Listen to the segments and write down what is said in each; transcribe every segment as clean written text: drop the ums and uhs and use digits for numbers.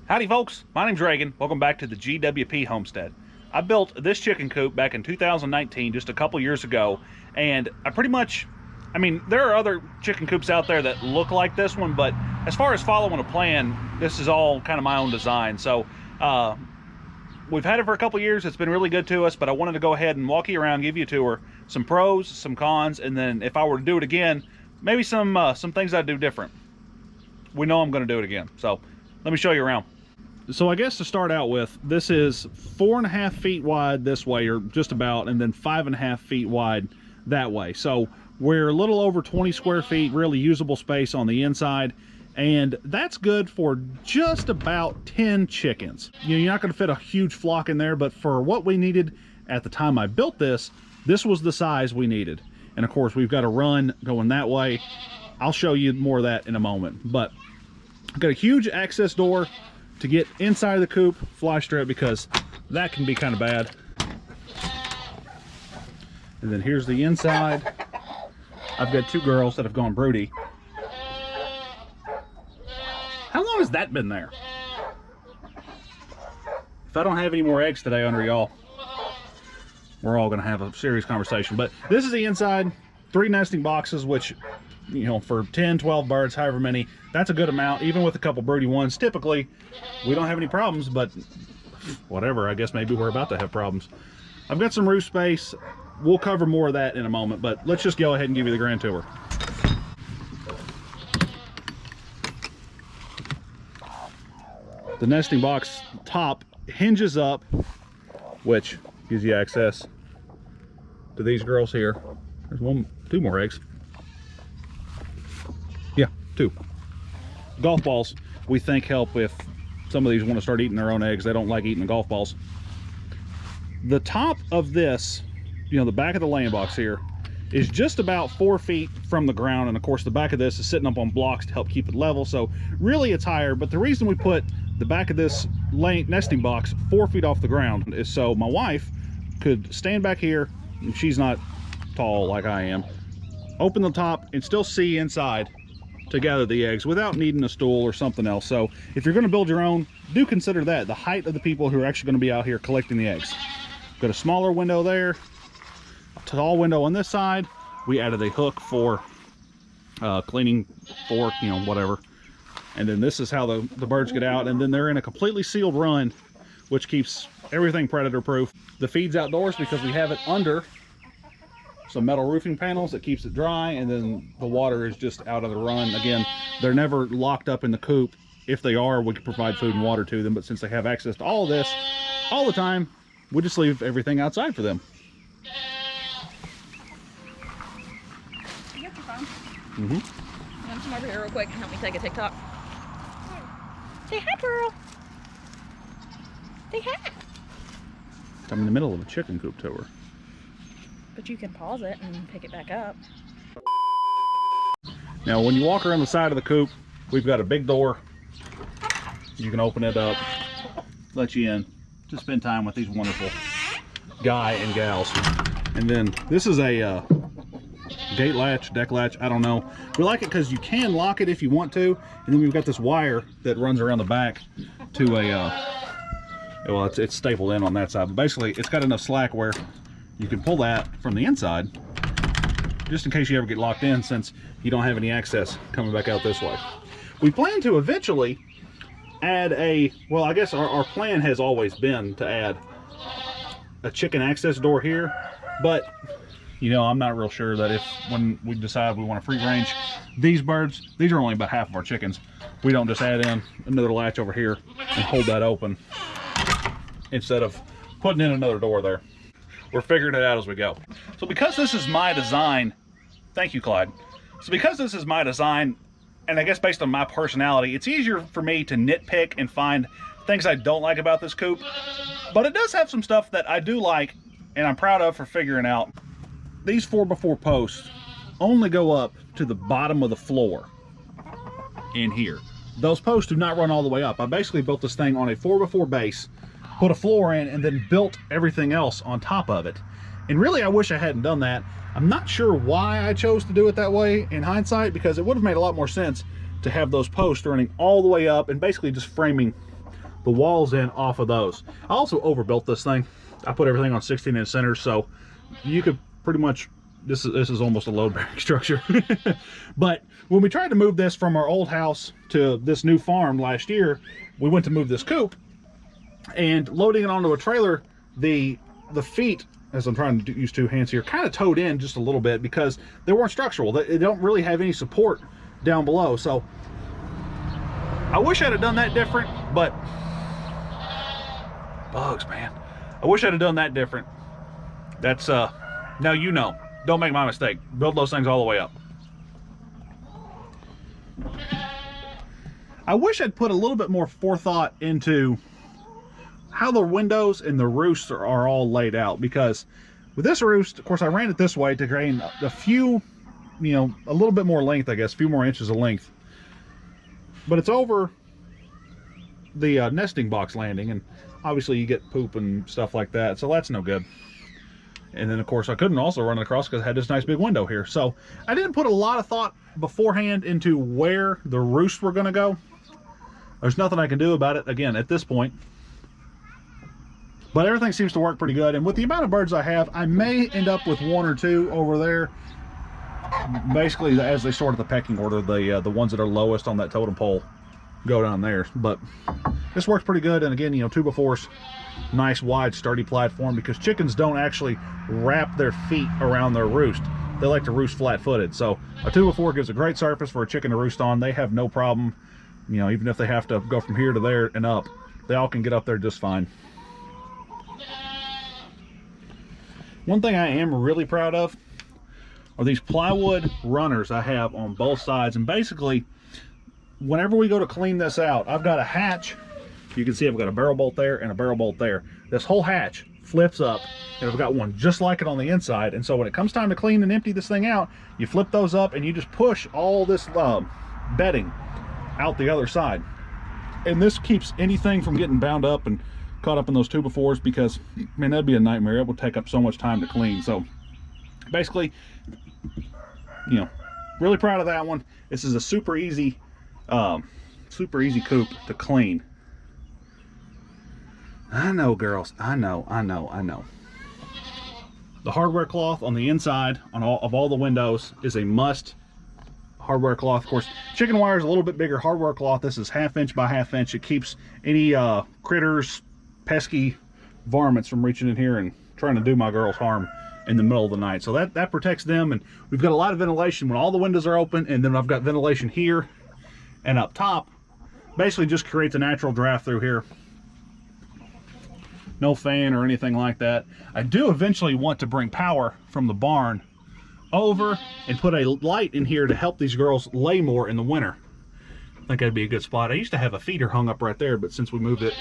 Howdy folks, my name's Reagan. Welcome back to the GWP Homestead. I built this chicken coop back in 2019, just a couple years ago, and I mean, there are other chicken coops out there that look like this one, but as far as following a plan, this is all kind of my own design. So we've had it for a couple years. It's been really good to us, but I wanted to go ahead and walk you around, give you a tour, some pros, some cons, and then if I were to do it again, maybe some things I'd do different. We know I'm going to do it again, so let me show you around. So I guess to start out with, this is 4.5 feet wide this way, or just about, and then 5.5 feet wide that way. So we're a little over 20 square feet, really usable space on the inside, and that's good for just about 10 chickens. You know, you're not going to fit a huge flock in there, but for what we needed at the time I built this, this was the size we needed. And of course, we've got a run going that way. I'll show you more of that in a moment, but I've got a huge access door to get inside of the coop, fly strip, because that can be kind of bad. And then here's the inside. I've got two girls that have gone broody. How long has that been there? If I don't have any more eggs today under y'all, we're all gonna have a serious conversation. But this is the inside, 3 nesting boxes, which, you know, for 10, 12 birds, however many, that's a good amount, even with a couple broody ones. Typically, we don't have any problems, but whatever, I guess maybe we're about to have problems. I've got some roof space. We'll cover more of that in a moment, but let's just go ahead and give you the grand tour. The nesting box top hinges up, which gives you access to these girls here. There's two more eggs. Yeah, 2. Golf balls, we think, help if some of these want to start eating their own eggs. They don't like eating the golf balls. The top of this, you know, the back of the laying box here, is just about 4 feet from the ground. And of course, the back of this is sitting up on blocks to help keep it level. So really it's higher. But the reason we put the back of this nesting box 4 feet off the ground is so my wife could stand back here, and she's not tall like I am, open the top and still see inside to gather the eggs without needing a stool or something else. So if you're going to build your own, do consider that, the height of the people who are actually going to be out here collecting the eggs. Got a smaller window there, a tall window on this side. We added a hook for cleaning, fork, you know, whatever. And then this is how the birds get out, and then they're in a completely sealed run, which keeps everything predator proof. The feed's outdoors because we have it under some metal roofing panels that keeps it dry, and then the water is just out of the run. Again, they're never locked up in the coop. If they are, we can provide food and water to them, but since they have access to all of this all the time, we just leave everything outside for them. You got your phone? Mm-hmm. You want to come over here real quick and help me take a TikTok? Say hi, girl. Say hi. I'm in the middle of a chicken coop tour. But you can pause it and pick it back up. Now, when you walk around the side of the coop, we've got a big door. You can open it up, let you in to spend time with these wonderful guy and gals. And then this is a gate latch, deck latch, I don't know. We like it because you can lock it if you want to. And then we've got this wire that runs around the back to a, well, it's stapled in on that side. But basically, it's got enough slack where you can pull that from the inside, just in case you ever get locked in, since you don't have any access coming back out this way. We plan to eventually add well, I guess our plan has always been to add a chicken access door here, but you know, I'm not real sure that when we decide we want to free range these birds, these are only about half of our chickens, we don't just add in another latch over here and hold that open instead of putting in another door there. We're figuring it out as we go. So because this is my design, thank you, Clyde. So because this is my design, and I guess based on my personality, it's easier for me to nitpick and find things I don't like about this coop. But it does have some stuff that I do like, and I'm proud of for figuring out. These 4x4 posts only go up to the bottom of the floor in here. Those posts do not run all the way up. I basically built this thing on a 4x4 base, put a floor in, and then built everything else on top of it. And really, I wish I hadn't done that. I'm not sure why I chose to do it that way in hindsight, because it would have made a lot more sense to have those posts running all the way up and basically just framing the walls in off of those. I also overbuilt this thing. I put everything on 16-inch centers, so you could pretty much, this is almost a load bearing structure. But when we tried to move this from our old house to this new farm last year, we went to move this coop, and loading it onto a trailer, the feet, as I'm trying to use two hands here, kind of towed in just a little bit because they weren't structural. They don't really have any support down below. So I wish I'd have done that different, but bugs, man. I wish I'd have done that different. That's now you know. Don't make my mistake. Build those things all the way up. I wish I'd put a little bit more forethought into how the windows and the roosts are all laid out, because with this roost, of course, I ran it this way to gain a few, you know, a little bit more length, I guess, a few more inches of length. But it's over the nesting box landing, and obviously you get poop and stuff like that, so that's no good. And then, of course, I couldn't also run it across because I had this nice big window here. So I didn't put a lot of thought beforehand into where the roosts were going to go. There's nothing I can do about it, again, at this point. But everything seems to work pretty good. And with the amount of birds I have, I may end up with one or two over there. Basically, as they sort of the pecking order, the ones that are lowest on that totem pole go down there. But this works pretty good. And again, you know, 2x4's nice, wide, sturdy platform, because chickens don't actually wrap their feet around their roost. They like to roost flat-footed. So a 2x4 gives a great surface for a chicken to roost on. They have no problem, you know, even if they have to go from here to there and up, they all can get up there just fine. One thing I am really proud of are these plywood runners I have on both sides. And basically, whenever we go to clean this out, I've got a hatch. You can see I've got a barrel bolt there and a barrel bolt there. This whole hatch flips up, and I've got one just like it on the inside. And so when it comes time to clean and empty this thing out, you flip those up and you just push all this bedding out the other side. And this keeps anything from getting bound up and caught up in those 2x4s, because, man, that'd be a nightmare. It would take up so much time to clean. So basically, you know, really proud of that one. This is a super easy coop to clean. I know, girls. I know. The hardware cloth on the inside on all the windows is a must. Hardware cloth, of course. Chicken wire is a little bit bigger hardware cloth. This is 1/2 inch by 1/2 inch. It keeps any critters, pesky varmints from reaching in here and trying to do my girls harm in the middle of the night. So that protects them. And we've got a lot of ventilation when all the windows are open, and then I've got ventilation here and up top. Basically just creates a natural draft through here. No fan or anything like that. I do eventually want to bring power from the barn over and put a light in here to help these girls lay more in the winter. I think that'd be a good spot. I used to have a feeder hung up right there, but since we moved it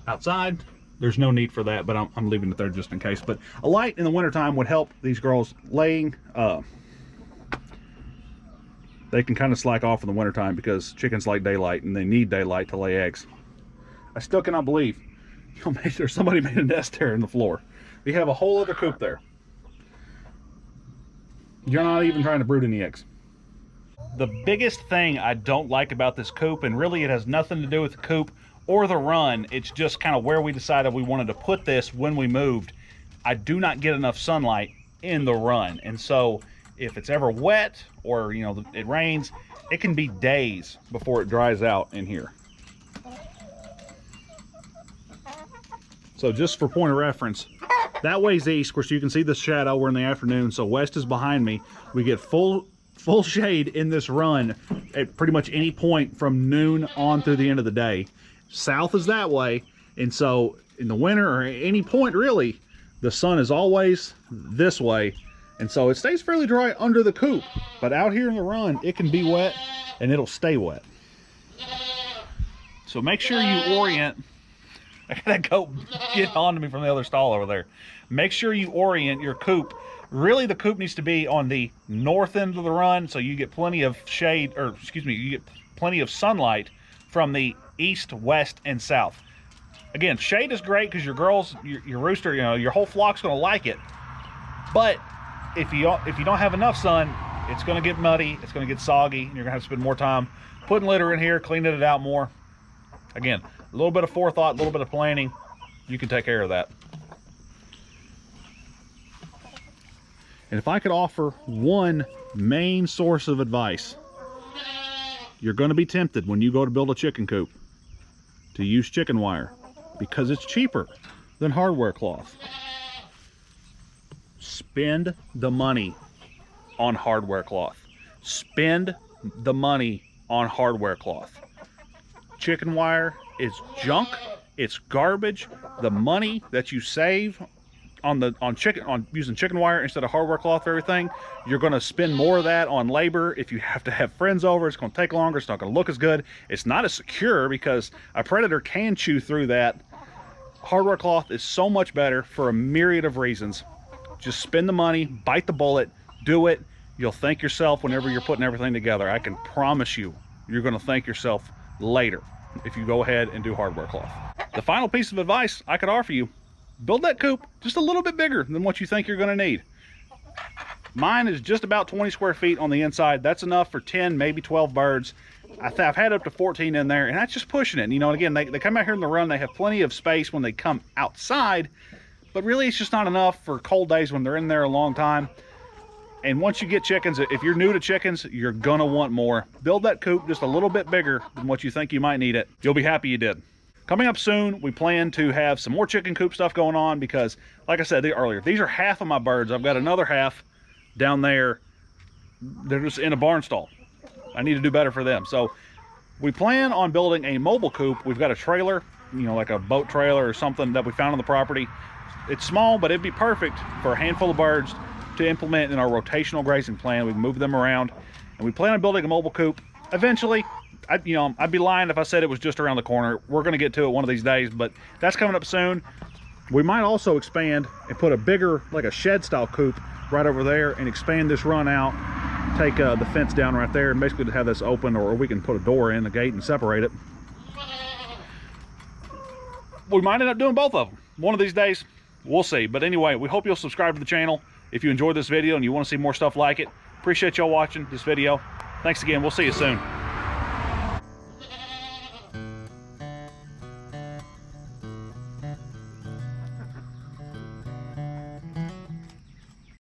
outside, there's no need for that, but I'm leaving it there just in case. But a light in the wintertime would help these girls laying. They can kind of slack off in the wintertime because chickens like daylight, and they need daylight to lay eggs. I still cannot believe there's somebody made a nest there in the floor. We have a whole other coop there. You're not even trying to brood any eggs. The biggest thing I don't like about this coop, and really it has nothing to do with the coop or the run, it's just kind of where we decided we wanted to put this when we moved. I do not get enough sunlight in the run, and so if it's ever wet or, you know, it rains, it can be days before it dries out in here. So just for point of reference, that way's east. Of course, you can see the shadow. We're in the afternoon, so west is behind me. We get full shade in this run at pretty much any point from noon on through the end of the day. South is that way, and so in the winter or any point really, the sun is always this way, and so it stays fairly dry under the coop. But out here in the run, it can be wet, and it'll stay wet. So make sure you orient. I gotta go get onto me from the other stall over there. Make sure you orient your coop. Really, the coop needs to be on the north end of the run, so you get plenty of shade, or excuse me, you get plenty of sunlight from the east, west, and south. Again, shade is great because your girls, your rooster, you know, your whole flock's gonna like it. But if you don't have enough sun, it's gonna get muddy, it's gonna get soggy, and you're gonna have to spend more time putting litter in here, cleaning it out more. Again, A little bit of forethought, a little bit of planning, you can take care of that. And if I could offer one main source of advice, you're going to be tempted when you go to build a chicken coop to use chicken wire because it's cheaper than hardware cloth. Spend the money on hardware cloth. Spend the money on hardware cloth. Chicken wire is junk. It's garbage. The money that you save on using chicken wire instead of hardware cloth for everything, you're going to spend more of that on labor. If you have to have friends over, it's going to take longer. It's not going to look as good. It's not as secure because a predator can chew through that. Hardware cloth is so much better for a myriad of reasons. Just spend the money, bite the bullet, do it. You'll thank yourself whenever you're putting everything together. I can promise you, you're going to thank yourself later if you go ahead and do hardware cloth. The final piece of advice I could offer you: build that coop just a little bit bigger than what you think you're going to need. Mine is just about 20 square feet on the inside. That's enough for 10, maybe 12 birds. I've had up to 14 in there, and that's just pushing it. You know, and again, they come out here in the run. They have plenty of space when they come outside, but really it's just not enough for cold days when they're in there a long time. And once you get chickens, if you're new to chickens, you're going to want more. Build that coop just a little bit bigger than what you think you might need it. You'll be happy you did. Coming up soon, we plan to have some more chicken coop stuff going on because, like I said earlier, these are half of my birds. I've got another half down there. They're just in a barn stall. I need to do better for them. So we plan on building a mobile coop. We've got a trailer, you know, like a boat trailer or something that we found on the property. It's small, but it'd be perfect for a handful of birds to implement in our rotational grazing plan. We can move them around, and we plan on building a mobile coop eventually. I'd be lying if I said it was just around the corner. We're going to get to it one of these days, but that's coming up soon. We might also expand and put a bigger, like a shed style coop right over there, and expand this run out, take the fence down right there, and basically have this open, or we can put a door in, a gate, and separate it. We might end up doing both of them one of these days. We'll see. But anyway, we hope you'll subscribe to the channel if you enjoyed this video and you want to see more stuff like it. Appreciate y'all watching this video. Thanks again. We'll see you soon.